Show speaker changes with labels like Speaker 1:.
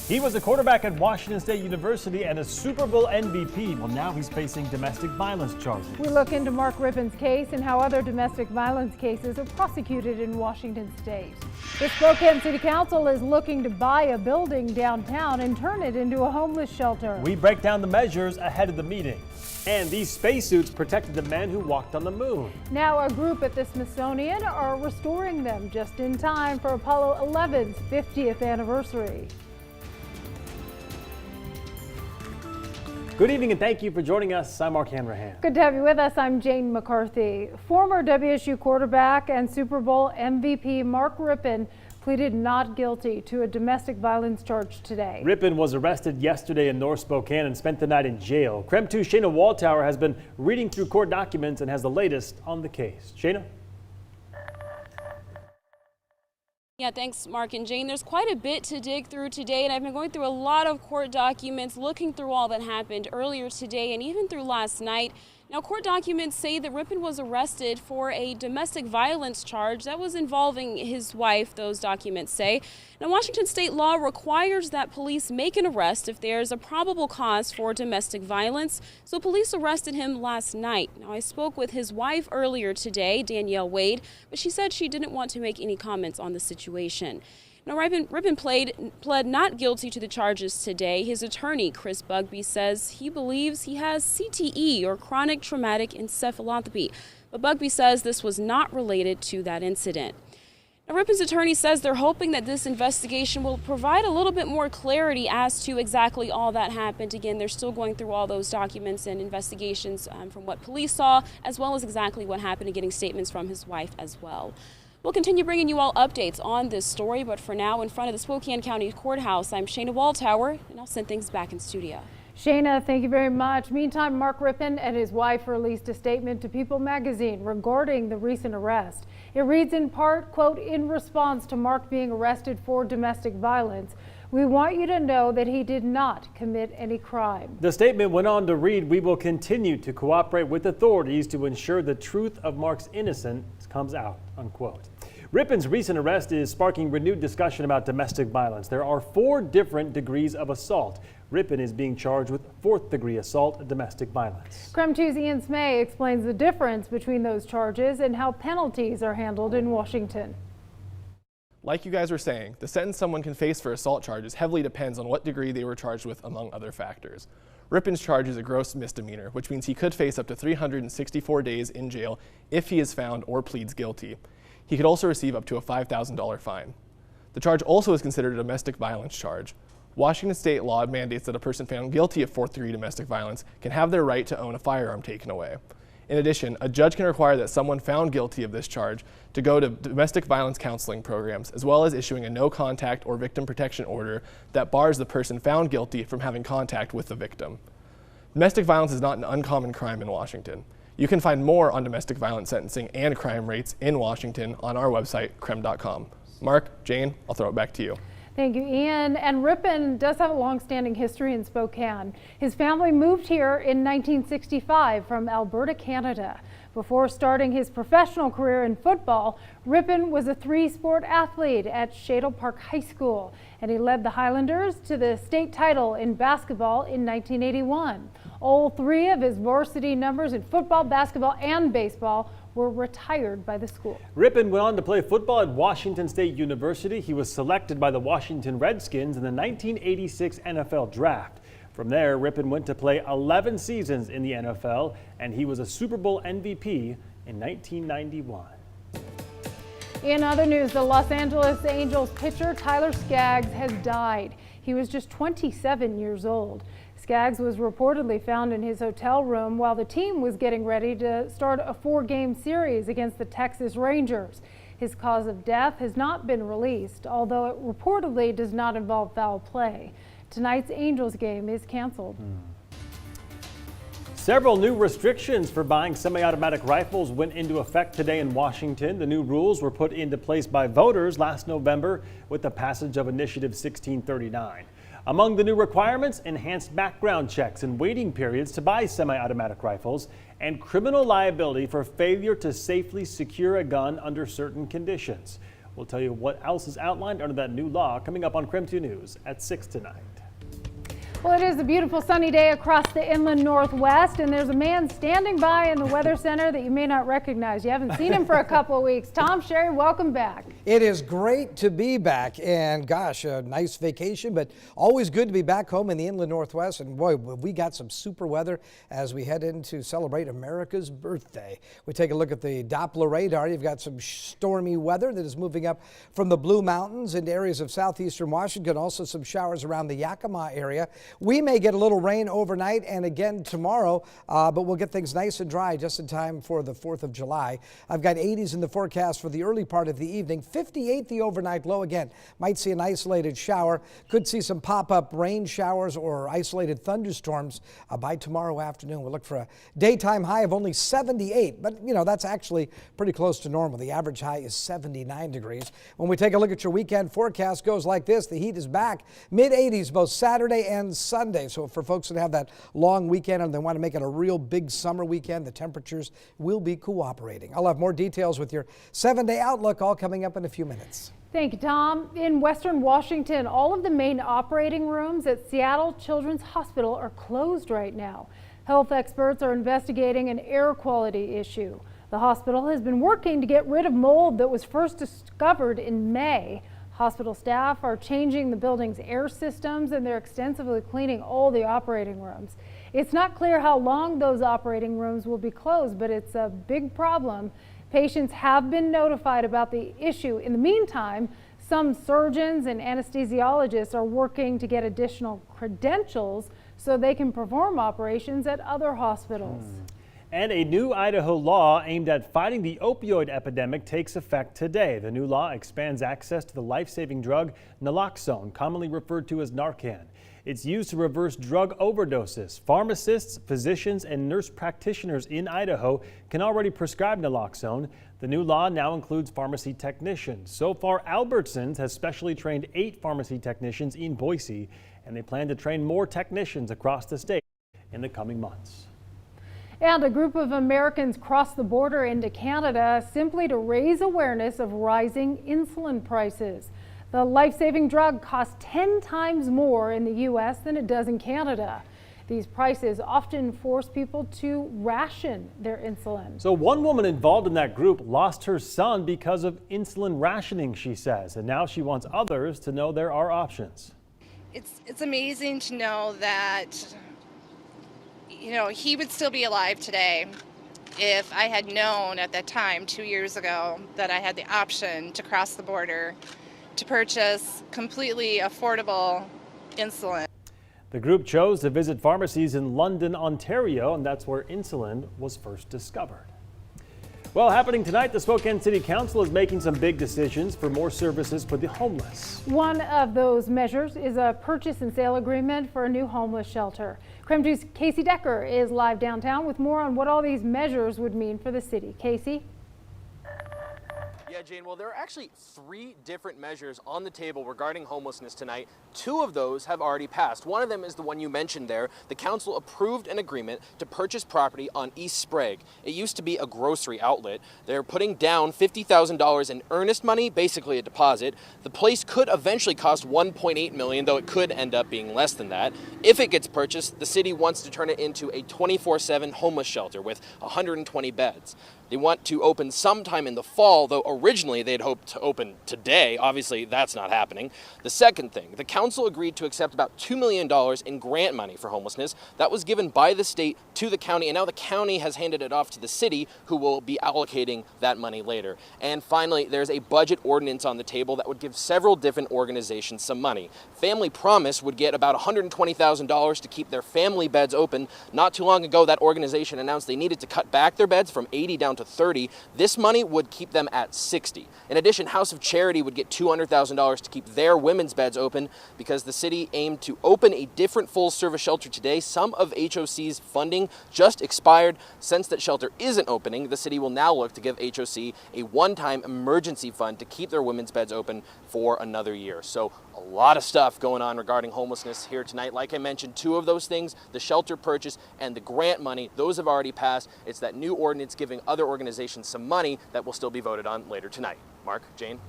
Speaker 1: He was a quarterback at Washington State University and a Super Bowl MVP. Well, now he's facing domestic violence charges.
Speaker 2: We look into Mark Rippen's case and how other domestic violence cases are prosecuted in Washington State. The Spokane City Council is looking to buy a building downtown and turn it into a homeless shelter.
Speaker 1: We break down the measures ahead of the meeting. And these spacesuits protected the men who walked on the moon.
Speaker 2: Now a group at the Smithsonian are restoring them just in time for Apollo 11's 50th anniversary.
Speaker 1: Good evening and thank you for joining us. I'm Mark Hanrahan.
Speaker 2: Good to have you with us. I'm Jane McCarthy. Former WSU quarterback and Super Bowl MVP Mark Rippen pleaded not guilty to a domestic violence charge today.
Speaker 1: Rippen was arrested yesterday in North Spokane and spent the night in jail. KREM 2 Shayna Waldtower has been reading through court documents and has the latest on the case. Shayna?
Speaker 3: Yeah, thanks, Mark and Jane. There's quite a bit to dig through today, and I've been going through a lot of court documents, looking through all that happened earlier today and even through last night. Now, court documents say that Rippen was arrested for a domestic violence charge that was involving his wife, those documents say. Now, Washington state law requires that police make an arrest if there's a probable cause for domestic violence, so police arrested him last night. Now, I spoke with his wife earlier today, Danielle Wade, but she said she didn't want to make any comments on the situation. Now, Rippen pled not guilty to the charges today. His attorney, Chris Bugbee, says he believes he has CTE, or chronic traumatic encephalopathy, but Bugbee says this was not related to that incident. Now, Rippen's attorney says they're hoping that this investigation will provide a little bit more clarity as to exactly all that happened. Again, they're still going through all those documents and investigations from what police saw, as well as exactly what happened and getting statements from his wife as well. We'll continue bringing you all updates on this story, but for now, in front of the Spokane County Courthouse, I'm Shayna Waldtower, and I'll send things back in studio.
Speaker 2: Shayna, thank you very much. Meantime, Mark Rippen and his wife released a statement to People magazine regarding the recent arrest. It reads in part, quote, "In response to Mark being arrested for domestic violence, we want you to know that he did not commit any crime."
Speaker 1: The statement went on to read, "We will continue to cooperate with authorities to ensure the truth of Mark's innocence comes out," unquote. Rippen's recent arrest is sparking renewed discussion about domestic violence. There are 4 different degrees of assault. Rippen is being charged with 4th-degree assault and domestic violence.
Speaker 2: KREM 2's Ian Smay explains the difference between those charges and how penalties are handled in Washington.
Speaker 4: Like you guys were saying, the sentence someone can face for assault charges heavily depends on what degree they were charged with, among other factors. Rippen's charge is a gross misdemeanor, which means he could face up to 364 days in jail if he is found or pleads guilty. He could also receive up to a $5,000 fine. The charge also is considered a domestic violence charge. Washington state law mandates that a person found guilty of 4th-degree domestic violence can have their right to own a firearm taken away. In addition, a judge can require that someone found guilty of this charge to go to domestic violence counseling programs, as well as issuing a no-contact or victim protection order that bars the person found guilty from having contact with the victim. Domestic violence is not an uncommon crime in Washington. You can find more on domestic violence sentencing and crime rates in Washington on our website, krem.com. Mark, Jane, I'll throw it back to you.
Speaker 2: Thank you, Ian. And Rippen does have a long-standing history in Spokane. His family moved here in 1965 from Alberta, Canada. Before starting his professional career in football, Rippen was a 3-sport athlete at Shadle Park High School, and he led the Highlanders to the state title in basketball in 1981. All 3 of his varsity numbers in football, basketball, and baseball were retired by the school.
Speaker 1: Rippen went on to play football at Washington State University. He was selected by the Washington Redskins in the 1986 NFL Draft. From there, Rippen went to play 11 seasons in the NFL, and he was a Super Bowl MVP in 1991.
Speaker 2: In other news, the Los Angeles Angels pitcher Tyler Skaggs has died. He was just 27 years old. Skaggs was reportedly found in his hotel room while the team was getting ready to start a 4-game series against the Texas Rangers. His cause of death has not been released, although it reportedly does not involve foul play. Tonight's Angels game is canceled.
Speaker 1: Several new restrictions for buying semi-automatic rifles went into effect today in Washington. The new rules were put into place by voters last November with the passage of Initiative 1639. Among the new requirements, enhanced background checks and waiting periods to buy semi-automatic rifles, and criminal liability for failure to safely secure a gun under certain conditions. We'll tell you what else is outlined under that new law coming up on KREM 2 News at 6 tonight.
Speaker 2: Well, it is a beautiful sunny day across the inland Northwest, and there's a man standing by in the Weather Center that you may not recognize. You haven't seen him for a couple of weeks. Tom, Sherry, welcome back.
Speaker 5: It is great to be back, and gosh, a nice vacation, but always good to be back home in the inland Northwest. And boy, we got some super weather as we head in to celebrate America's birthday. We take a look at the Doppler radar. You've got some stormy weather that is moving up from the Blue Mountains into areas of southeastern Washington, also some showers around the Yakima area. We may get a little rain overnight and again tomorrow, but we'll get things nice and dry just in time for the 4th of July. I've got 80s in the forecast for the early part of the evening, 58 the overnight low. Again, might see an isolated shower, could see some pop-up rain showers or isolated thunderstorms by tomorrow afternoon. We'll look for a daytime high of only 78, but you know, that's actually pretty close to normal. The average high is 79 degrees. When we take a look at your weekend forecast, goes like this. The heat is back, mid-80s both Saturday and Sunday. So for folks that have that long weekend and they want to make it a real big summer weekend, the temperatures will be cooperating. I'll have more details with your 7-day outlook all coming up in a few minutes.
Speaker 2: Thank you, Tom. In Western Washington, all of the main operating rooms at Seattle Children's Hospital are closed right now. Health experts are investigating an air quality issue. The hospital has been working to get rid of mold that was first discovered in May. Hospital staff are changing the building's air systems, and they're extensively cleaning all the operating rooms. It's not clear how long those operating rooms will be closed, but it's a big problem. Patients have been notified about the issue. In the meantime, some surgeons and anesthesiologists are working to get additional credentials so they can perform operations at other hospitals.
Speaker 1: And a new Idaho law aimed at fighting the opioid epidemic takes effect today. The new law expands access to the life-saving drug naloxone, commonly referred to as Narcan. It's used to reverse drug overdoses. Pharmacists, physicians, and nurse practitioners in Idaho can already prescribe naloxone. The new law now includes pharmacy technicians. So far, Albertsons has specially trained 8 pharmacy technicians in Boise, and they plan to train more technicians across the state in the coming months.
Speaker 2: And a group of Americans crossed the border into Canada simply to raise awareness of rising insulin prices. The life-saving drug costs 10 times more in the U.S. than it does in Canada. These prices often force people to ration their insulin.
Speaker 1: So one woman involved in that group lost her son because of insulin rationing, she says, and now she wants others to know there are options.
Speaker 6: It's amazing to know that, you know, he would still be alive today if I had known at that time 2 years ago that I had the option to cross the border to purchase completely affordable insulin.
Speaker 1: The group chose to visit pharmacies in London, Ontario, and that's where insulin was first discovered. Well, happening tonight, the Spokane City Council is making some big decisions for more services for the homeless.
Speaker 2: One of those measures is a purchase and sale agreement for a new homeless shelter. KREM 2's Casey Decker is live downtown with more on what all these measures would mean for the city. Casey?
Speaker 7: Yeah, Jane, well, there are actually 3 different measures on the table regarding homelessness tonight. 2 of those have already passed. One of them is the one you mentioned there. The council approved an agreement to purchase property on East Sprague. It used to be a grocery outlet. They're putting down $50,000 in earnest money, basically a deposit. The place could eventually cost $1.8 million, though it could end up being less than that. If it gets purchased, the city wants to turn it into a 24/7 homeless shelter with 120 beds. They want to open sometime in the fall, though originally they'd hoped to open today. Obviously, that's not happening. The second thing, the council agreed to accept about $2 million in grant money for homelessness. That was given by the state to the county, and now the county has handed it off to the city, who will be allocating that money later. And finally, there's a budget ordinance on the table that would give several different organizations some money. Family Promise would get about $120,000 to keep their family beds open. Not too long ago, that organization announced they needed to cut back their beds from 80 down to 30. This money would keep them at 60. In addition, House of Charity would get $200,000 to keep their women's beds open because the city aimed to open a different full-service shelter today. Some of HOC's funding just expired. Since that shelter isn't opening, the city will now look to give HOC a one-time emergency fund to keep their women's beds open for another year. So a lot of stuff going on regarding homelessness here tonight. Like I mentioned, 2 of those things, the shelter purchase and the grant money, those have already passed. It's that new ordinance giving other organizations some money that will still be voted on later tonight. Mark, Jane?